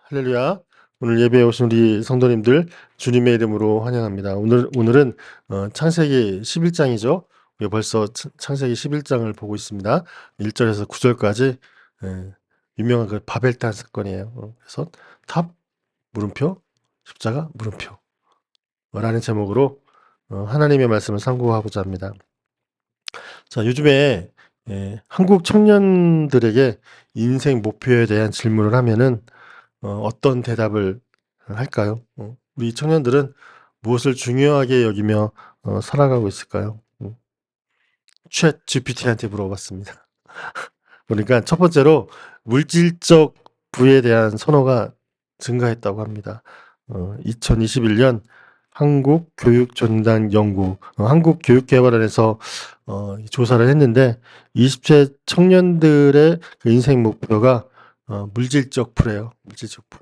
할렐루야. 오늘 예배에 오신 우리 성도님들 주님의 이름으로 환영합니다. 오늘은 창세기 11장이죠. 우리 벌써 창세기 11장을 보고 있습니다. 1절에서 9절까지 유명한 그 바벨탑 사건이에요. 그래서 탑 물음표 십자가 물음표 라는 제목으로 하나님의 말씀을 상고하고자 합니다. 자, 요즘에 한국 청년들에게 인생 목표에 대한 질문을 하면은 어떤 대답을 할까요? 우리 청년들은 무엇을 중요하게 여기며 살아가고 있을까요? 챗 GPT한테 물어봤습니다. 그러니까 첫 번째로 물질적 부에 대한 선호가 증가했다고 합니다. 2021년 한국교육전단 연구, 한국교육개발원에서 조사를 했는데 20세 청년들의 그 인생 목표가 물질적 부래요. 물질적 부.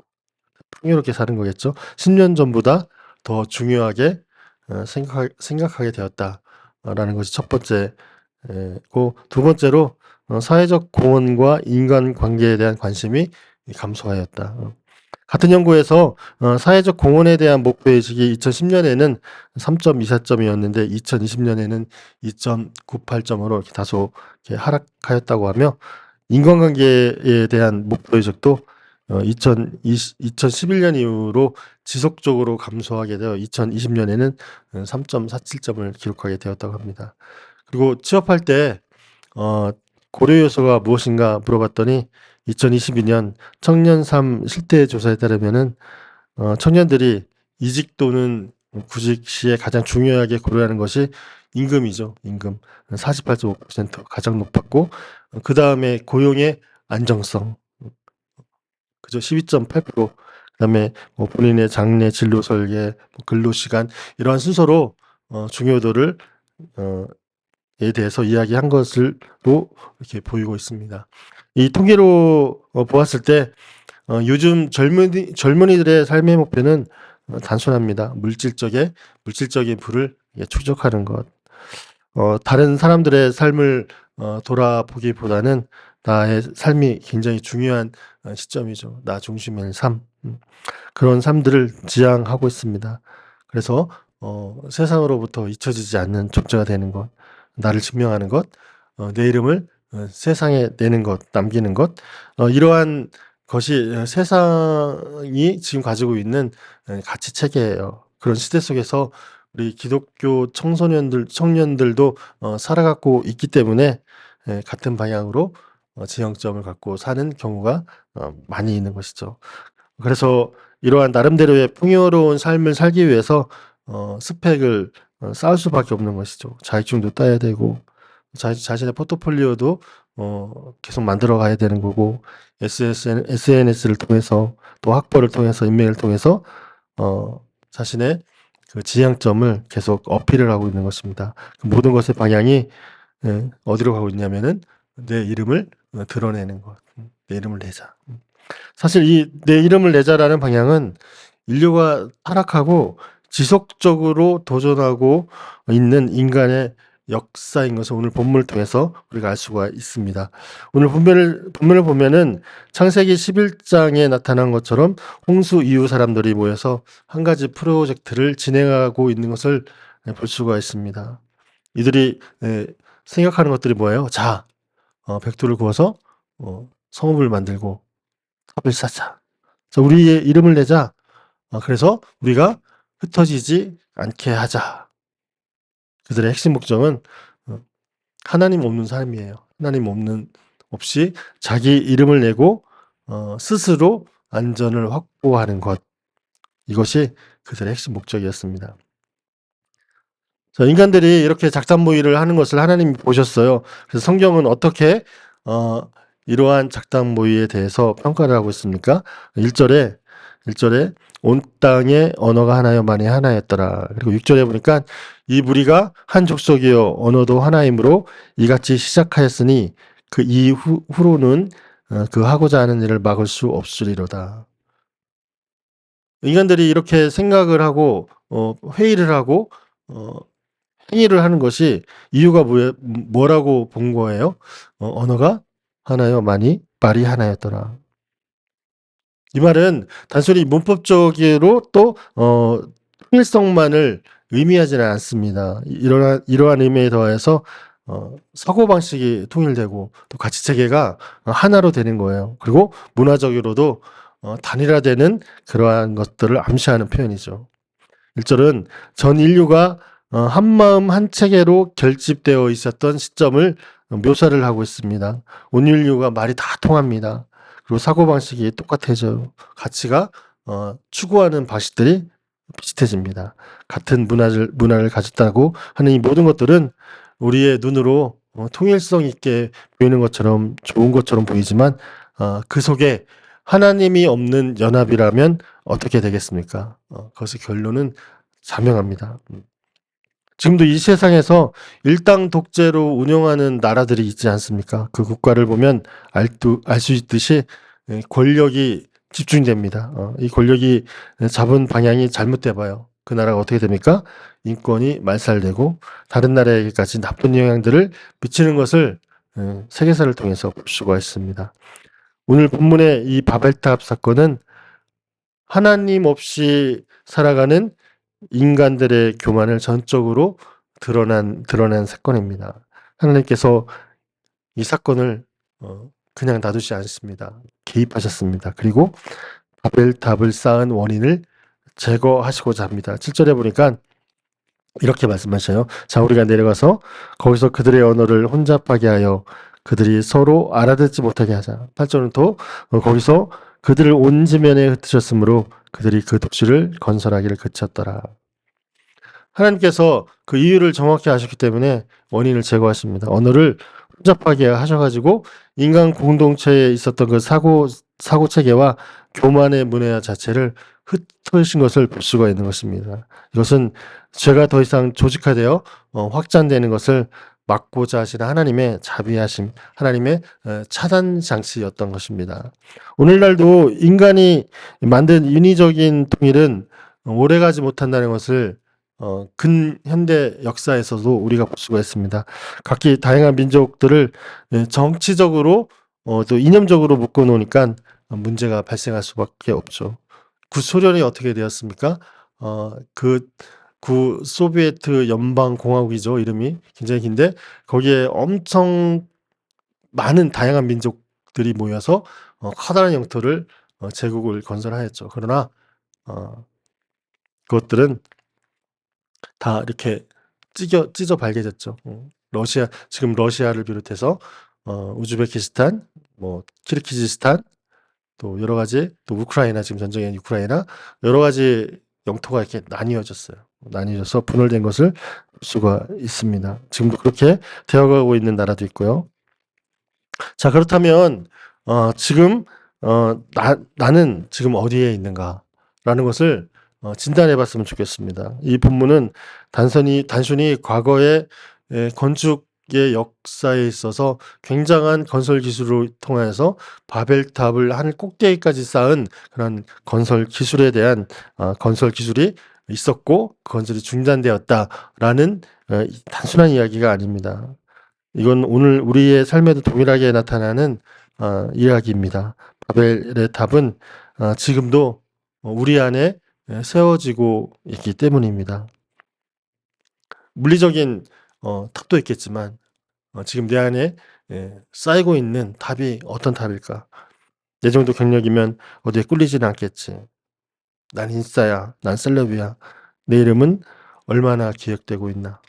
풍요롭게 사는 거겠죠. 10년 전보다 더 중요하게 생각하게 되었다라는 것이 첫 번째고, 두 번째로 사회적 공헌과 인간관계에 대한 관심이 감소하였다. 같은 연구에서 사회적 공헌에 대한 목표의식이 2010년에는 3.24점이었는데 2020년에는 2.98점으로 이렇게 다소 이렇게 하락하였다고 하며, 인간관계에 대한 목표의식도 2011년 이후로 지속적으로 감소하게 되어 2020년에는 3.47점을 기록하게 되었다고 합니다. 그리고 취업할 때 고려 요소가 무엇인가 물어봤더니 2022년 청년 삶 실태 조사에 따르면은 청년들이 이직 또는 구직 시에 가장 중요하게 고려하는 것이 임금이죠. 임금 48.5% 가장 높았고, 그 다음에 고용의 안정성, 그죠? 12.8%. 그다음에 뭐 본인의 장래, 진로 설계, 근로 시간, 이러한 순서로 중요도를 에 대해서 이야기한 것으로 이렇게 보이고 있습니다. 이 통계로 보았을 때 요즘 젊은이들의 삶의 목표는 단순합니다. 물질적인 부를 축적하는 것. 다른 사람들의 삶을 돌아보기보다는 나의 삶이 굉장히 중요한 시점이죠. 나 중심의 삶. 그런 삶들을 지향하고 있습니다. 그래서 세상으로부터 잊혀지지 않는 존재가 되는 것, 나를 증명하는 것, 내 이름을 세상에 내는 것, 남기는 것, 이러한 것이 세상이 지금 가지고 있는 가치 체계예요. 그런 시대 속에서 우리 기독교 청년들도 살아가고 있기 때문에 같은 방향으로 지향점을 갖고 사는 경우가 많이 있는 것이죠. 그래서 이러한 나름대로의 풍요로운 삶을 살기 위해서 스펙을 쌓을 수밖에 없는 것이죠. 자격증도 따야 되고, 자신의 포트폴리오도 계속 만들어 가야 되는 거고, SNS를 통해서, 또 학벌을 통해서, 인맥을 통해서 자신의 그 지향점을 계속 어필을 하고 있는 것입니다. 그 모든 것의 방향이 어디로 가고 있냐면은 내 이름을 드러내는 것, 내 이름을 내자. 사실 이 내 이름을 내자라는 방향은 인류가 타락하고 지속적으로 도전하고 있는 인간의 역사인 것을 오늘 본문을 통해서 우리가 알 수가 있습니다. 오늘 본문을 보면은 창세기 11장에 나타난 것처럼 홍수 이후 사람들이 모여서 한 가지 프로젝트를 진행하고 있는 것을 볼 수가 있습니다. 이들이 생각하는 것들이 뭐예요? 자, 벽돌을 구워서 성읍을 만들고 탑을 쌓자. 자, 우리의 이름을 내자. 그래서 우리가 흩어지지 않게 하자. 그들의 핵심 목적은 하나님 없는 삶이에요. 하나님 없이 자기 이름을 내고 스스로 안전을 확보하는 것. 이것이 그들의 핵심 목적이었습니다. 자, 인간들이 이렇게 작단모의를 하는 것을 하나님이 보셨어요. 그래서 성경은 어떻게 이러한 작단모의에 대해서 평가를 하고 있습니까? 1절에 온 땅의 언어가 하나요 만이 하나였더라. 그리고 6절에 보니까 이 무리가 한 족속이요 언어도 하나이므로 이같이 시작하였으니 그 이후로는 그 하고자 하는 일을 막을 수 없으리로다. 인간들이 이렇게 생각을 하고 회의를 하고 행위를 하는 것이 이유가 뭐라고 본 거예요? 언어가 하나요 말이 하나였더라. 이 말은 단순히 문법적으로 또 통일성만을 의미하지는 않습니다. 이러한 의미에 더해서 사고방식이 통일되고 또 가치체계가 하나로 되는 거예요. 그리고 문화적으로도 단일화되는 그러한 것들을 암시하는 표현이죠. 1절은 전 인류가 한마음 한체계로 결집되어 있었던 시점을 묘사를 하고 있습니다. 온 인류가 말이 다 통합니다. 그리고 사고방식이 똑같아져요. 가치가 추구하는 방식들이 비슷해집니다. 같은 문화를 가졌다고 하는 이 모든 것들은 우리의 눈으로 통일성 있게 보이는 것처럼 좋은 것처럼 보이지만 그 속에 하나님이 없는 연합이라면 어떻게 되겠습니까? 그것의 결론은 자명합니다. 지금도 이 세상에서 일당 독재로 운영하는 나라들이 있지 않습니까? 그 국가를 보면 알 수 있듯이 권력이 집중됩니다. 이 권력이 잡은 방향이 잘못돼 봐요. 그 나라가 어떻게 됩니까? 인권이 말살되고 다른 나라에게까지 나쁜 영향들을 미치는 것을 세계사를 통해서 볼 수가 있습니다. 오늘 본문의 이 바벨탑 사건은 하나님 없이 살아가는 인간들의 교만을 전적으로 드러낸 사건입니다. 하나님께서 이 사건을 그냥 놔두지 않습니다. 개입하셨습니다. 그리고 바벨탑을 쌓은 원인을 제거하시고자 합니다. 7절에 보니까 이렇게 말씀하셔요. 자, 우리가 내려가서 거기서 그들의 언어를 혼잡하게 하여 그들이 서로 알아듣지 못하게 하자. 8절은 또 거기서 그들을 온 지면에 흩으셨으므로 그들이 그 도시를 건설하기를 그쳤더라. 하나님께서 그 이유를 정확히 아셨기 때문에 원인을 제거하십니다. 언어를 혼잡하게 하셔가지고 인간 공동체에 있었던 그 사고 체계와 교만의 문화 자체를 흩으신 것을 볼 수가 있는 것입니다. 이것은 죄가 더 이상 조직화되어 확장되는 것을 막고자 하시는 하나님의 자비하심, 하나님의 차단 장치였던 것입니다. 오늘날도 인간이 만든 인위적인 통일은 오래가지 못한다는 것을 근현대 역사에서도 우리가 볼 수가 있습니다. 각기 다양한 민족들을 정치적으로 또 이념적으로 묶어 놓으니까 문제가 발생할 수밖에 없죠. 구소련이 어떻게 되었습니까? 구 소비에트 연방공화국이죠. 이름이 굉장히 긴데 거기에 엄청 많은 다양한 민족들이 모여서 커다란 영토를 제국을 건설하였죠. 그러나 그것들은 다 이렇게 찢어 발개졌죠. 지금 러시아를 비롯해서 우즈베키스탄, 뭐 키르기즈스탄, 또 여러 가지, 또 우크라이나, 지금 전쟁인 우크라이나 여러 가지 영토가 이렇게 나뉘어져서 분열된 것을 볼 수가 있습니다. 지금도 그렇게 되어가고 있는 나라도 있고요. 자, 그렇다면 지금 나는 지금 어디에 있는가라는 것을 진단해 봤으면 좋겠습니다. 이 본문은 단순히 과거의 건축의 역사에 있어서 굉장한 건설 기술을 통해서 바벨탑을 하늘 꼭대기까지 쌓은 그런 건설 기술에 대한 건설 기술이 있었고 그 건설이 중단되었다라는 단순한 이야기가 아닙니다. 이건 오늘 우리의 삶에도 동일하게 나타나는 이야기입니다. 바벨의 탑은 지금도 우리 안에 세워지고 있기 때문입니다. 물리적인 탑도 있겠지만 지금 내 안에 쌓이고 있는 탑이 어떤 탑일까? 내 정도 경력이면 어디에 꿀리지는 않겠지. 난 인싸야, 난 셀럽이야. 내 이름은 얼마나 기억되고 있나?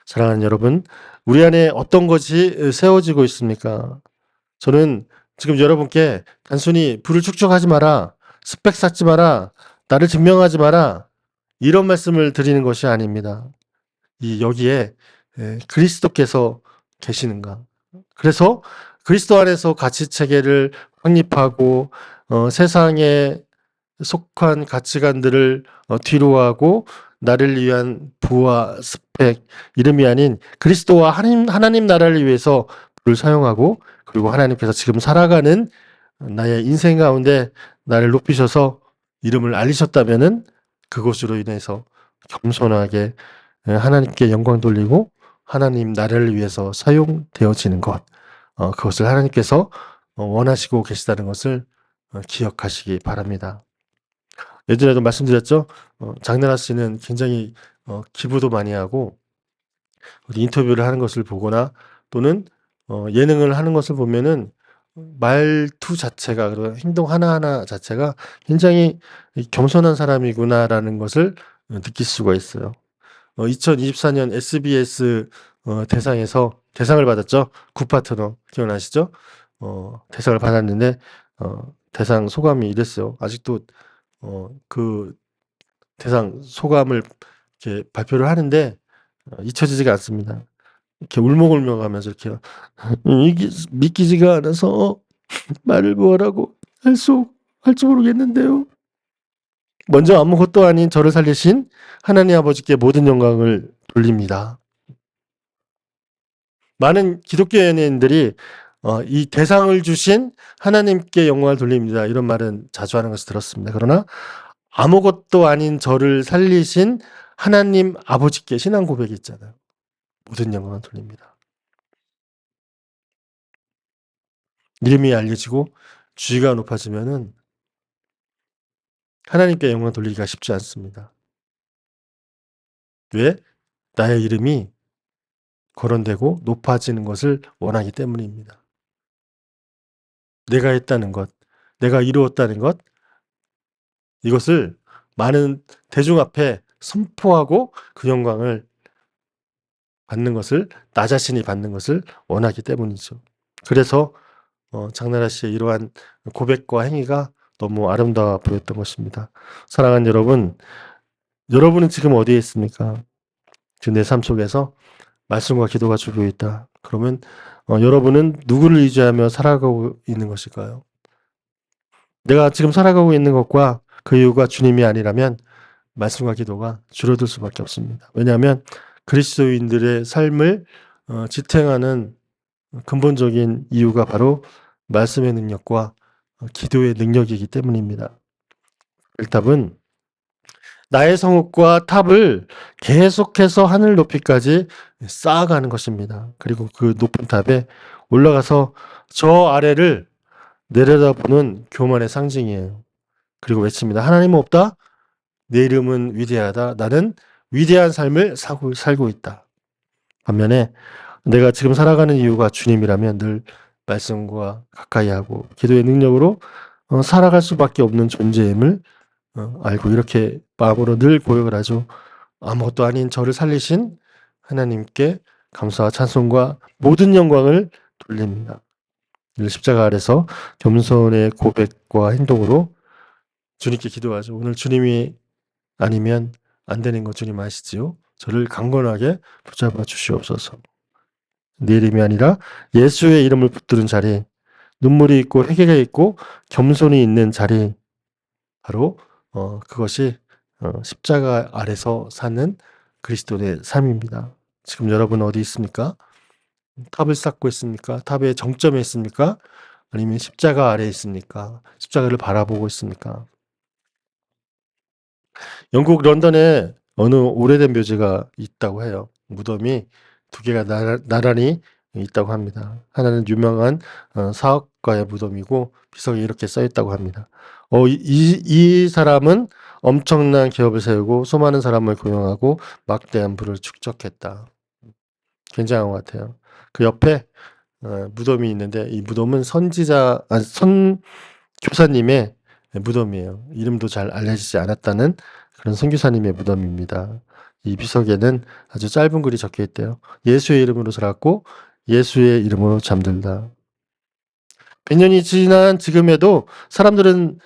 사랑하는 여러분, 우리 안에 어떤 것이 세워지고 있습니까? 저는 지금 여러분께 단순히 불을 축적하지 마라, 스펙 쌓지 마라, 나를 증명하지 마라, 이런 말씀을 드리는 것이 아닙니다. 여기에 그리스도께서 계시는가? 그래서 그리스도 안에서 가치 체계를 확립하고 세상에 속한 가치관들을 뒤로하고 나를 위한 부와 스펙, 이름이 아닌 그리스도와 하나님 나라를 위해서 불을 사용하고 그리고 하나님께서 지금 살아가는 나의 인생 가운데 나를 높이셔서 이름을 알리셨다면은 그것으로 인해서 겸손하게 하나님께 영광 돌리고 하나님 나라를 위해서 사용되어지는 것, 그것을 하나님께서 원하시고 계시다는 것을 기억하시기 바랍니다. 예전에도 말씀드렸죠. 장나라 씨는 굉장히 기부도 많이 하고 인터뷰를 하는 것을 보거나 또는 예능을 하는 것을 보면은 말투 자체가 그리고 행동 하나하나 자체가 굉장히 겸손한 사람이구나라는 것을 느낄 수가 있어요. 2024년 SBS 대상에서 대상을 받았죠. 굿파트너 기억나시죠? 대상을 받았는데 대상 소감이 이랬어요. 아직도 그 대상 소감을 이렇게 발표를 하는데 잊혀지지가 않습니다. 이렇게 울먹울먹하면서 이렇게 이게 믿기지가 않아서 말을 뭐라고 할지 모르겠는데요. 먼저 아무것도 아닌 저를 살리신 하나님 아버지께 모든 영광을 돌립니다. 많은 기독교 연예인들이 이 대상을 주신 하나님께 영광을 돌립니다. 이런 말은 자주 하는 것을 들었습니다. 그러나 아무것도 아닌 저를 살리신 하나님 아버지께 신앙 고백이 있잖아요. 모든 영광을 돌립니다. 이름이 알려지고 주의가 높아지면은 하나님께 영광 돌리기가 쉽지 않습니다. 왜? 나의 이름이 거론되고 높아지는 것을 원하기 때문입니다. 내가 했다는 것, 내가 이루었다는 것, 이것을 많은 대중 앞에 선포하고 그 영광을 받는 것을, 나 자신이 받는 것을 원하기 때문이죠. 그래서 장나라 씨의 이러한 고백과 행위가 너무 아름다워 보였던 것입니다. 사랑하는 여러분, 여러분은 지금 어디에 있습니까? 지금 내 삶 속에서 말씀과 기도가 주변에 있다. 그러면 여러분은 누구를 의지하며 살아가고 있는 것일까요? 내가 지금 살아가고 있는 것과 그 이유가 주님이 아니라면 말씀과 기도가 줄어들 수밖에 없습니다. 왜냐하면 그리스도인들의 삶을 지탱하는 근본적인 이유가 바로 말씀의 능력과 기도의 능력이기 때문입니다. 일답은 나의 성읍과 탑을 계속해서 하늘 높이까지 쌓아가는 것입니다. 그리고 그 높은 탑에 올라가서 저 아래를 내려다보는 교만의 상징이에요. 그리고 외칩니다. 하나님은 없다. 내 이름은 위대하다. 나는 위대한 삶을 살고 있다. 반면에 내가 지금 살아가는 이유가 주님이라면 늘 말씀과 가까이 하고 기도의 능력으로 살아갈 수밖에 없는 존재임을 알고 이렇게 마음으로 늘 고백을 하죠. 아무것도 아닌 저를 살리신 하나님께 감사와 찬송과 모든 영광을 돌립니다. 늘 십자가 아래서 겸손의 고백과 행동으로 주님께 기도하죠. 오늘 주님이 아니면 안 되는 거 주님 아시지요? 저를 강건하게 붙잡아 주시옵소서. 내 이름이 아니라 예수의 이름을 붙드는 자리, 눈물이 있고 회개가 있고 겸손이 있는 자리, 바로 그것이 십자가 아래서 사는 그리스도의 삶입니다. 지금 여러분 어디 있습니까? 탑을 쌓고 있습니까? 탑의 정점에 있습니까? 아니면 십자가 아래에 있습니까? 십자가를 바라보고 있습니까? 영국 런던에 어느 오래된 묘지가 있다고 해요. 무덤이 두 개가 나란히 있다고 합니다. 하나는 유명한 사업가의 무덤이고 비석이 이렇게 써 있다고 합니다. 이 사람은 엄청난 기업을 세우고 수많은 사람을 고용하고 막대한 부를 축적했다. 굉장한 것 같아요. 그 옆에 무덤이 있는데 이 무덤은 선교사님의 무덤이에요. 이름도 잘 알려지지 않았다는 그런 선교사님의 무덤입니다. 이 비석에는 아주 짧은 글이 적혀 있대요. 예수의 이름으로 살았고 예수의 이름으로 잠들다. 100년이 지난 지금에도 사람들은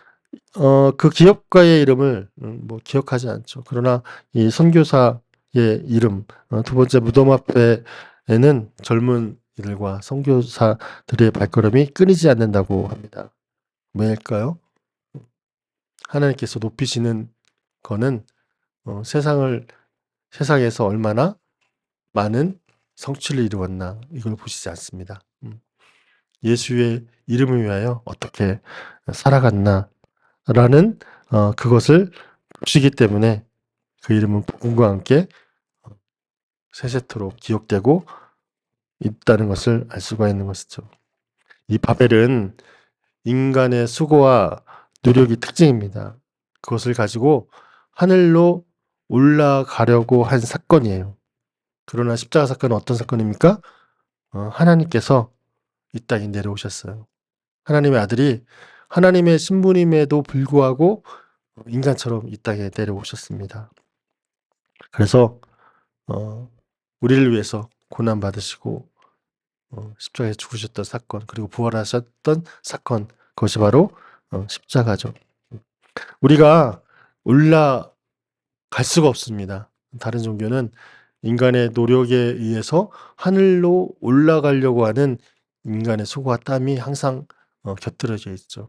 그 기업가의 이름을 뭐 기억하지 않죠. 그러나 이 선교사의 이름, 두 번째 무덤 앞에는 젊은 이들과 선교사들의 발걸음이 끊이지 않는다고 합니다. 왜일까요? 하나님께서 높이시는 거는 세상에서 얼마나 많은 성취를 이루었나 이걸 보시지 않습니다. 예수의 이름을 위하여 어떻게 살아갔나라는 그것을 보시기 때문에 그 이름은 복음과 함께 세세토록 기억되고 있다는 것을 알 수가 있는 것이죠. 이 바벨은 인간의 수고와 노력이 특징입니다. 그것을 가지고 하늘로 올라가려고 한 사건이에요. 그러나 십자가 사건은 어떤 사건입니까? 하나님께서 이 땅에 내려오셨어요. 하나님의 아들이 하나님의 신분임에도 불구하고 인간처럼 이 땅에 내려오셨습니다. 그래서 우리를 위해서 고난 받으시고 십자가에 죽으셨던 사건, 그리고 부활하셨던 사건, 그것이 바로 십자가죠. 우리가 올라갈 수가 없습니다. 다른 종교는 인간의 노력에 의해서 하늘로 올라가려고 하는 인간의 수고와 땀이 항상 곁들여져 있죠.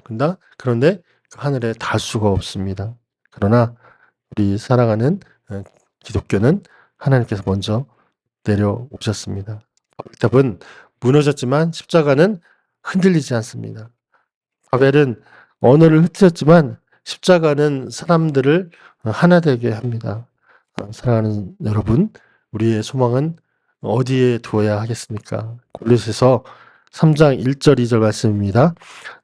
그런데 그 하늘에 닿을 수가 없습니다. 그러나 우리 사랑하는 기독교는 하나님께서 먼저 내려오셨습니다. 바벨탑은 무너졌지만 십자가는 흔들리지 않습니다. 바벨은 언어를 흩트렸지만 십자가는 사람들을 하나 되게 합니다. 사랑하는 여러분, 우리의 소망은 어디에 두어야 하겠습니까? 골로새서 3장 1절 2절 말씀입니다.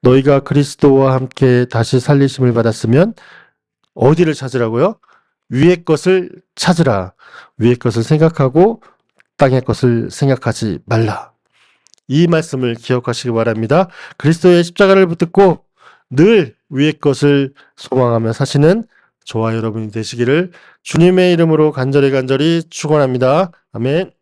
너희가 그리스도와 함께 다시 살리심을 받았으면 어디를 찾으라고요? 위의 것을 찾으라. 위의 것을 생각하고 땅의 것을 생각하지 말라. 이 말씀을 기억하시기 바랍니다. 그리스도의 십자가를 붙들고 늘 위의 것을 소망하며 사시는 저와 여러분이 되시기를 주님의 이름으로 간절히 축원합니다. 아멘.